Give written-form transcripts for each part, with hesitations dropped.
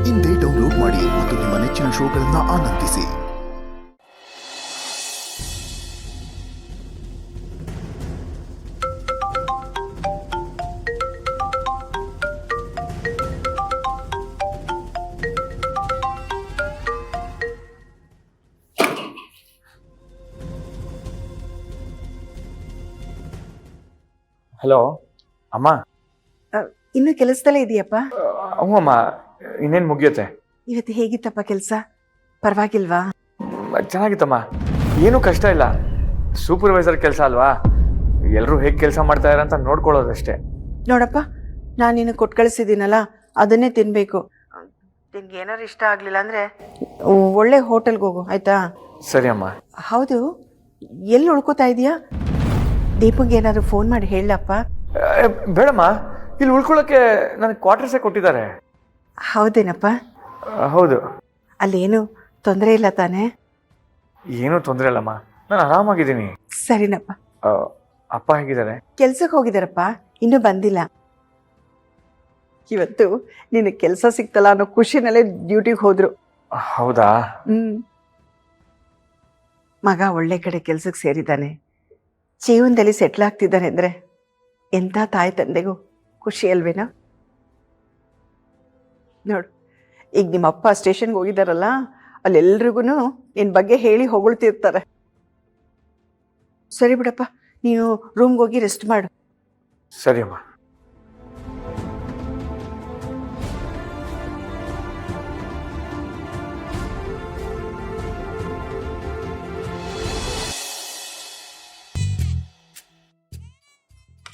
ಇಂದೇ ಡೌನ್ಲೋಡ್ ಮಾಡಿ ಮತ್ತು ನಿಮ್ಮ ನೆಚ್ಚಿನ ಶೋಗಳನ್ನು ಆನಂದಿಸಿ. ಹಲೋ ಅಮ್ಮ. ಇನ್ನು ಕೆಲಸದಲ್ಲೇ ಇದೆಯಪ್ಪ? ಹ್ಞೂ ಅಮ್ಮ, ಇನ್ನೇನು ಮುಗಿಯುತ್ತೆ. ಇವತ್ತು ಹೇಗಿತ್ತಪ್ಪ ಕೆಲಸ? ಪರವಾಗಿಲ್ವಾ? ಚೆನ್ನಾಗಿತ್ತಮ್ಮ, ಏನೂ ಕಷ್ಟ ಇಲ್ಲ. ಸೂಪರ್ವೈಸರ್ ಕೆಲಸ ಅಲ್ವಾ, ಎಲ್ಲರೂ ಹೇಗೆ ಕೆಲಸ ಮಾಡ್ತಾ ಇದ್ದಾರೆ ಅಂತ ನೋಡ್ಕೊಳ್ಳೋದಷ್ಟೇ. ನೋಡಪ್ಪ, ನಾನು ನಿನ್ನ ಕೊಟ್ಟು ಕಳಿಸಿದ್ದೀನಲ್ಲ, ಅದನ್ನೇ ತಿನ್ನಬೇಕು. ನಿನ್ಗೆ ಏನಾರು ಇಷ್ಟ ಆಗಲಿಲ್ಲ ಅಂದರೆ ಒಳ್ಳೆ ಹೋಟೆಲ್ಗೆ ಹೋಗು, ಆಯಿತಾ? ಸರಿ ಅಮ್ಮ. ಹೌದು, ಎಲ್ಲಿ ಉಳ್ಕೋತಾ ಇದೆಯಾ? ದೀಪಂಗೆ ಏನಾದ್ರು ಫೋನ್ ಮಾಡಿ ಹೇಳಪ್ಪ. ಬೇಡಮ್ಮ, ಇಲ್ಲಿ ಉಳ್ಕೊಳ್ಳೋಕ್ಕೆ ನನಗೆ ಕ್ವಾರ್ಟರ್ಸೇ ಕೊಟ್ಟಿದ್ದಾರೆ. ಹೌದೇನಪ್ಪ? ಹೌದು. ಅಲ್ಲೇನು ತೊಂದರೆ ಇಲ್ಲ ತಾನೇ? ಏನೂ ತೊಂದರೆ ಇಲ್ಲಮ್ಮ, ನಾನು ಆರಾಮಾಗಿದ್ದೀನಿ. ಸರಿನಪ್ಪ. ಅಪ್ಪ ಹೇಗಿದ್ದಾರೆ? ಕೆಲ್ಸಕ್ಕೆ ಹೋಗಿದಾರಪ್ಪ, ಇನ್ನೂ ಬಂದಿಲ್ಲ. ಇವತ್ತು ನಿನ್ನ ಕೆಲಸ ಸಿಕ್ತಲ್ಲ ಅನ್ನೋ ಖುಷಿನಲ್ಲೇ ಡ್ಯೂಟಿಗೆ ಹೋದ್ರು. ಹೌದಾ? ಮಗ ಒಳ್ಳೆ ಕಡೆ ಕೆಲ್ಸಕ್ಕೆ ಸೇರಿದ್ದಾನೆ, ಜೀವನದಲ್ಲಿ ಸೆಟ್ಲ್ ಆಗ್ತಿದ್ದಾನೆ ಅಂದರೆ ಎಂಥ ತಾಯಿ ತಂದೆಗೂ ಖುಷಿ ಅಲ್ವೇನಾ? ನೋಡು, ಈಗ ನಿಮ್ಮಪ್ಪ ಸ್ಟೇಷನ್ಗೆ ಹೋಗಿದ್ದಾರಲ್ಲ, ಅಲ್ಲೆಲ್ರಿಗೂ ನಿನ್ನ ಬಗ್ಗೆ ಹೇಳಿ ಹೊಗಳ್ತಿರ್ತಾರೆ. ಸರಿ ಬಿಡಪ್ಪ, ನೀನು ರೂಮ್ಗೆ ಹೋಗಿ ರೆಸ್ಟ್ ಮಾಡು. ಸರಿ ಅಮ್ಮ.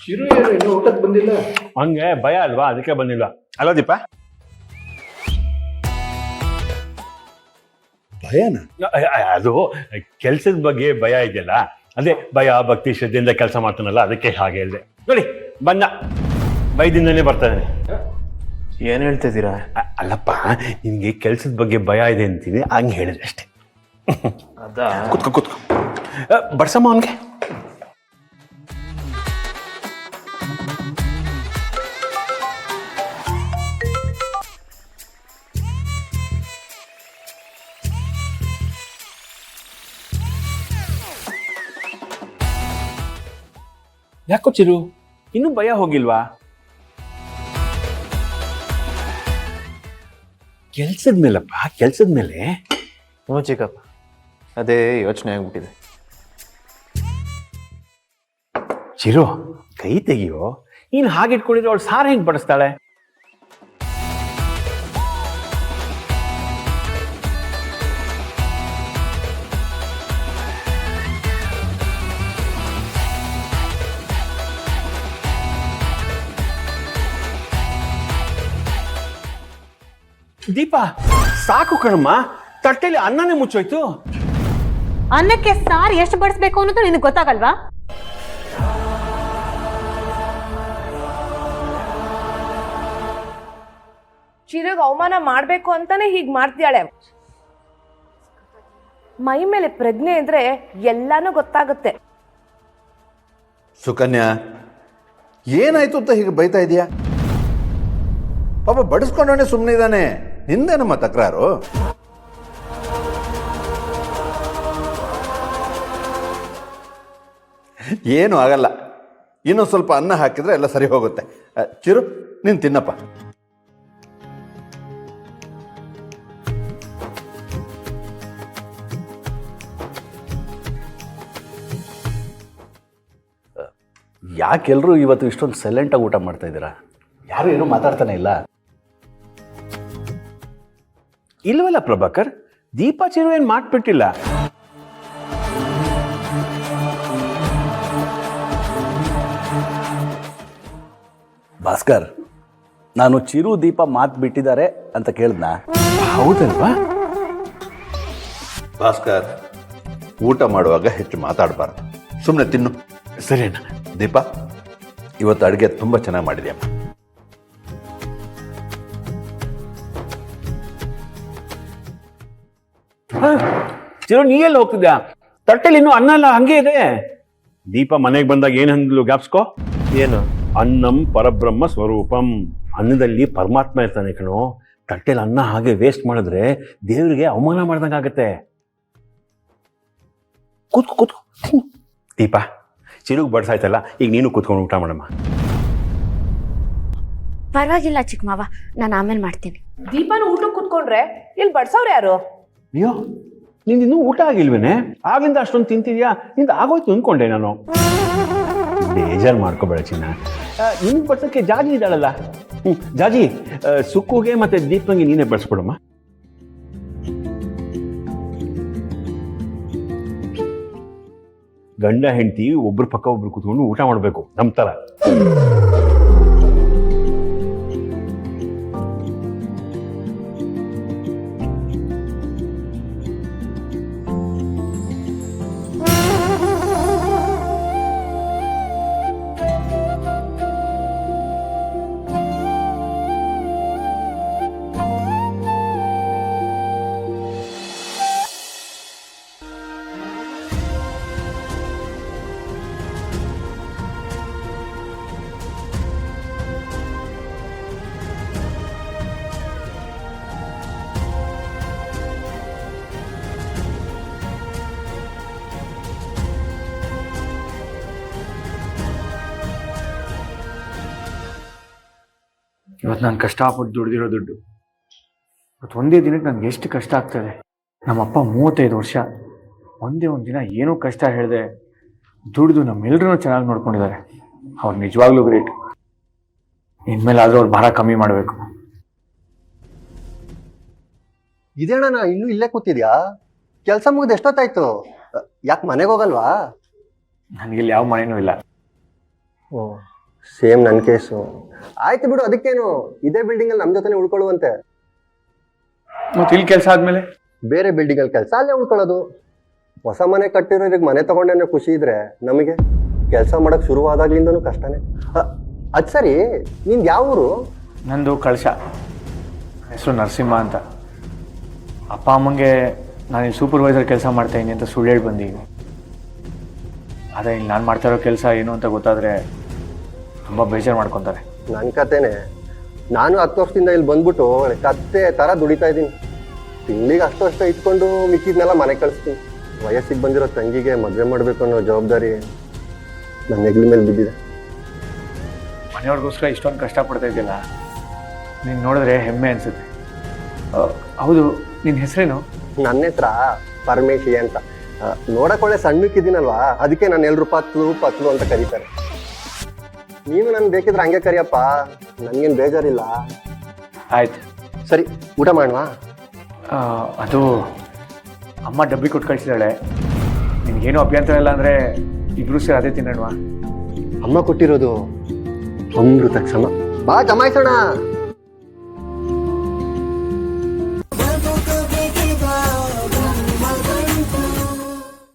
ಚಿರು ಏನು ಊಟಕ್ಕೆ ಬಂದಿಲ್ಲ? ಹಂಗೆ ಭಯ ಅಲ್ವಾ, ಅದಕ್ಕೆ ಬಂದಿಲ್ಲ. ಅಲ್ಲ ದೀಪ? ಭಯನ? ಅದು ಕೆಲ್ಸದ ಬಗ್ಗೆ ಭಯ ಇದೆಯಲ್ಲ, ಅದೇ ಭಯ ಭಕ್ತಿ ಶ್ರದ್ಧೆಯಿಂದ ಕೆಲಸ ಮಾಡ್ತಾನಲ್ಲ, ಅದಕ್ಕೆ ಹಾಗೆ ಹೇಳಿದೆ. ನೋಡಿ ಬಂದ, ಭಯದಿಂದನೇ ಬರ್ತಾನೆ. ಏನು ಹೇಳ್ತಿದ್ದೀರಾ? ಅಲ್ಲಪ್ಪ, ನಿನ್ಗೆ ಕೆಲ್ಸದ ಬಗ್ಗೆ ಭಯ ಇದೆ ಅಂತೀನಿ, ಹಂಗೆ ಹೇಳಿದೆ ಅಷ್ಟೇ. ಅದಾ? ಕುತ್ಕೋ ಬಡ್ಸಮ್ಮ ಅವನ್ಗೆ. ಯಾಕೋ ಚಿರು, ಇನ್ನೂ ಭಯ ಹೋಗಿಲ್ವಾ? ಕೆಲ್ಸದ ಮೇಲಪ್ಪ, ಕೆಲ್ಸದ ಮೇಲೆ. ಹ್ಞೂ ಚಿಕ್ಕಪ್ಪ, ಅದೇ ಯೋಚನೆ ಆಗ್ಬಿಟ್ಟಿದೆ. ಚಿರು, ಕೈ ತೆಗಿಯೋ. ನೀನು ಹಾಗಿಟ್ಕೊಂಡಿದ್ರೆ ಅವಳು ಸಾರು ಹೆಂಗೆ ಬಡಿಸ್ತಾಳೆ? ದೀಪ, ಸಾಕು ಕಣಮ್ಮ, ತಟ್ಟೆಲಿ ಅನ್ನನೇ ಮುಚ್ಚೋಯ್ತು. ಅನ್ನಕ್ಕೆ ಸಾರು ಎಷ್ಟು ಬಡಿಸ್ಬೇಕು ಅನ್ನೋದು ನಿನಗೆ ಗೊತ್ತಾಗಲ್ವಾ? ಚಿರಗ್ ಅವಮಾನ ಮಾಡ್ಬೇಕು ಅಂತಾನೆ ಹೀಗ್ ಮಾಡ್ತಿಯಾಳೆ. ಮೈ ಮೇಲೆ ಪ್ರಜ್ಞೆ ಇದ್ರೆ ಎಲ್ಲಾನು ಗೊತ್ತಾಗುತ್ತೆ. ಸುಕನ್ಯಾ, ಏನಾಯ್ತು ಅಂತ ಹೀಗೆ ಬೈತಾ ಇದೀಯಾ? ಪಾಪ ಬಡಿಸ್ಕೊಂಡವನೇ ಸುಮ್ಮನೆ ಇದ್ದಾನೆ, ನಿಂದೇನಮ್ಮ ತಕರಾರು? ಏನು ಆಗಲ್ಲ, ಇನ್ನೊಂದು ಸ್ವಲ್ಪ ಅನ್ನ ಹಾಕಿದ್ರೆ ಎಲ್ಲ ಸರಿ ಹೋಗುತ್ತೆ. ಚಿರು, ನೀನು ತಿನ್ನಪ್ಪ. ಯಾಕೆಲ್ಲರೂ ಇವತ್ತು ಇಷ್ಟೊಂದು ಸೈಲೆಂಟಾಗಿ ಊಟ ಮಾಡ್ತಾ ಇದ್ದೀರಾ? ಯಾರು ಏನೂ ಮಾತಾಡ್ತಾನೆ ಇಲ್ಲ. ಇಲ್ವಲ್ಲ ಪ್ರಭಾಕರ್, ದೀಪ ಚಿರು ಏನು ಮಾಡ್ಬಿಟ್ಟಿಲ್ಲ. ಭಾಸ್ಕರ್, ನಾನು ಚಿರು ದೀಪ ಮಾತು ಬಿಟ್ಟಿದ್ದಾರೆ ಅಂತ ಕೇಳಿದ್ನಾ? ಹೌದಲ್ವಾ? ಭಾಸ್ಕರ್, ಊಟ ಮಾಡುವಾಗ ಹೆಚ್ಚು ಮಾತಾಡಬಾರ್ದು, ಸುಮ್ಮನೆ ತಿನ್ನು. ಸರಿ ಅಣ್ಣ. ದೀಪ, ಇವತ್ತು ಅಡುಗೆ ತುಂಬ ಚೆನ್ನಾಗಿ ಮಾಡಿದ್ಯಮ್ಮ. ಚಿರು, ನೀ ಎಲ್ಲಿ ಹೋಗ್ತಿದ್ಯಾ? ತಟ್ಟೆಲಿ ಇನ್ನೂ ಅನ್ನ ಎಲ್ಲ ಹಂಗೆ ಇದೆ. ದೀಪ ಮನೆಗೆ ಬಂದಾಗ ಏನ್ ಅಂದ್ಲು ಜ್ಞಾಪಿಸ್ಕೋ? ಏನು? ಅನ್ನಂ ಪರಬ್ರಹ್ಮ ಸ್ವರೂಪಂ. ಅನ್ನದಲ್ಲಿ ಪರಮಾತ್ಮ ಇರ್ತಾನೆ ಕಣೋ. ತಟ್ಟೆಲಿ ಅನ್ನ ಹಾಗೆ ವೇಸ್ಟ್ ಮಾಡಿದ್ರೆ ದೇವರಿಗೆ ಅವಮಾನ ಮಾಡ್ದಂಗಾಗತ್ತೆ. ಕೂತ್ಕೋ ಕೂತ್ಕೋ. ದೀಪ, ಚಿರುಗ್ ಬಡ್ಸಾಯ್ತಲ್ಲ, ಈಗ ನೀನು ಕೂತ್ಕೊಂಡು ಊಟ ಮಾಡಮ್ಮ. ಪರವಾಗಿಲ್ಲ ಚಿಕ್ಕ ಮಾವ, ನಾನು ಆಮೇಲೆ ಮಾಡ್ತೀನಿ. ದೀಪನ ಊಟಕ್ಕೆ ಕುತ್ಕೊಂಡ್ರೆ ಇಲ್ಲಿ ಬಡ್ಸವ್ರು ಯಾರು? ಅಯ್ಯೋ, ನಿಂದಿನ್ನೂ ಊಟ ಆಗಿಲ್ವೇನೆ? ಆಗ್ಲಿಂದ ಅಷ್ಟೊಂದು ತಿಂತಿದ್ಯಾ? ನಿಂದ ಆಗೋಯ್ತು ಅಂದ್ಕೊಂಡೆ ನಾನು. ಬೇಜಾರು ಮಾಡ್ಕೋಬೇಡ ಚಿನ್ನ, ನಿನ್ಗೆ ಬಡ್ಸಕ್ಕೆ ಜಾಜಿ ಇದ್ದಾಳಲ್ಲ. ಜಾಜಿ, ಸುಕ್ಕುಗೆ ಮತ್ತೆ ದೀಪಂಗೆ ನೀನೇ ಬಡ್ಸ್ಬಿಡಮ್ಮ. ಗಂಡ ಹೆಂಡತಿ ಒಬ್ರು ಪಕ್ಕ ಒಬ್ರು ಕೂತ್ಕೊಂಡು ಊಟ ಮಾಡಬೇಕು ನಮ್ಮ ತರ. ಇವತ್ತು ನಾನು ಕಷ್ಟಪಟ್ಟು ದುಡ್ದಿರೋ ದುಡ್ಡು ಇವತ್ತು ಒಂದೇ ದಿನಕ್ಕೆ ನನಗೆ ಎಷ್ಟು ಕಷ್ಟ ಆಗ್ತದೆ. ನಮ್ಮಪ್ಪ 35 ವರ್ಷ ಒಂದೇ ಒಂದು ದಿನ ಏನೂ ಕಷ್ಟ ಹೇಳಿದೆ ದುಡ್ದು ನಮ್ಮೆಲ್ಲರೂ ಚೆನ್ನಾಗಿ ನೋಡ್ಕೊಂಡಿದ್ದಾರೆ. ಅವ್ರು ನಿಜವಾಗ್ಲೂ ಗ್ರೇಟ್. ಇನ್ಮೇಲಾದರೂ ಅವ್ರು ಭಾರ ಕಮ್ಮಿ ಮಾಡಬೇಕು. ಇದೇಣ ಇನ್ನೂ ಇಲ್ಲೇ ಕೂತಿದ್ಯಾ? ಕೆಲಸ ಮುಗಿದು ಎಷ್ಟೊತ್ತಾಯ್ತು? ಯಾಕೆ ಮನೆಗೆ ಹೋಗಲ್ವಾ? ನನಗಿಲ್ಲಿ ಯಾವ ಮನೆಯೂ ಇಲ್ಲ. ಓ, ಸೇಮ್ ನನ್ನ ಕೇಸು. ಆಯ್ತು ಬಿಡು, ಅದಕ್ಕೇನು, ಇದೇ ಬಿಲ್ಡಿಂಗಲ್ಲಿ ನಮ್ಮ ಜೊತೆನೆ ಉಳ್ಕೊಳ್ಳುವಂತೆ. ಮತ್ತೆ ಇಲ್ಲಿ ಕೆಲಸ ಆದ್ಮೇಲೆ ಬೇರೆ ಬಿಲ್ಡಿಂಗಲ್ಲಿ ಕೆಲಸ, ಅಲ್ಲೇ ಉಳ್ಕೊಳ್ಳೋದು. ಹೊಸ ಮನೆ ಕಟ್ಟಿರೋರಿಗೆ ಮನೆ ತಗೊಂಡೇನೋ ಖುಷಿ ಇದ್ರೆ ನಮಗೆ ಕೆಲಸ ಮಾಡಕ್ ಶುರುವಾದಾಗ್ಲಿಂದನೂ ಕಷ್ಟನೇ. ಅದು ಸರಿ, ನಿಂದು ಯಾವ ಊರು? ನಂದು ಕಳಶ. ಹೆಸರು ನರಸಿಂಹ ಅಂತ. ಅಪ್ಪ ಅಮ್ಮಂಗೆ ನಾನು ಇಲ್ಲಿ ಸೂಪರ್ವೈಸರ್ ಕೆಲಸ ಮಾಡ್ತಾಯಿದ್ದೀನಿ ಅಂತ ಸುಳ್ಳು ಹೇಳಿ ಬಂದಿದ್ದೀನಿ. ಆದರೆ ಇಲ್ಲಿ ನಾನು ಮಾಡ್ತಾ ಇರೋ ಕೆಲಸ ಏನು ಅಂತ ಗೊತ್ತಾದರೆ ತುಂಬ ಬೇಜಾರು ಮಾಡ್ಕೊತಾರೆ. ನನ್ನ ಕತೆನೆ. ನಾನು 10 ವರ್ಷದಿಂದ ಇಲ್ಲಿ ಬಂದ್ಬಿಟ್ಟು ಕತ್ತೆ ಥರ ದುಡಿತಾ ಇದ್ದೀನಿ. ತಿಂಗಳಿಗೆ ಅಷ್ಟು ಇಟ್ಕೊಂಡು ಮಿಕ್ಕಿದ್ನೆಲ್ಲ ಮನೆ ಕಳಿಸ್ತೀನಿ. ವಯಸ್ಸಿಗೆ ಬಂದಿರೋ ತಂಗಿಗೆ ಮದುವೆ ಮಾಡಬೇಕು ಅನ್ನೋ ಜವಾಬ್ದಾರಿ ನನ್ನ ಹೆಗ್ಲ ಮೇಲೆ ಬಿದ್ದಿದೆ. ಮನೆಯವ್ರಿಗೋಸ್ಕರ ಇಷ್ಟೊಂದು ಕಷ್ಟಪಡ್ತಾ ಇದೆಯಲ್ಲ, ನೀನು ನೋಡಿದ್ರೆ ಹೆಮ್ಮೆ ಅನಿಸುತ್ತೆ. ಹೌದು, ನಿನ್ನ ಹೆಸರೇನು? ನನ್ನ ಹತ್ರ ಪರಮೇಶಿ ಅಂತ. ನೋಡಕ್ಕೆ ಒಳ್ಳೆ ಸಣ್ಣಕ್ಕಿದ್ದೀನಲ್ವಾ, ಅದಕ್ಕೆ ನಾನು ಎಲ್ಲರೂ ಪತ್ಲು ಅಂತ ಕರೀತಾರೆ. ನೀನು ನನ್ಗೆ ಬೇಕಿದ್ರೆ ಹಂಗೆ ಕರಿಯಪ್ಪ, ನನಗೇನು ಬೇಜಾರಿಲ್ಲ. ಆಯ್ತು ಸರಿ, ಊಟ ಮಾಡುವ. ಅದು ಅಮ್ಮ ಡಬ್ಬಿ ಕೊಟ್ಟು ಕಳಿಸಿದಾಳೆ. ನಿನಗೇನು ಅಭ್ಯಂತರ ಇಲ್ಲ ಅಂದರೆ ಇಬ್ರು ಸೇರಿ ಅದೇ ತಿನ್ನೋಣವಾ? ಅಮ್ಮ ಕೊಟ್ಟಿರೋದು ಅಮೃತ ಕ್ಷಮ. ಬಾ ಜಮಾಯಿಸೋಣ.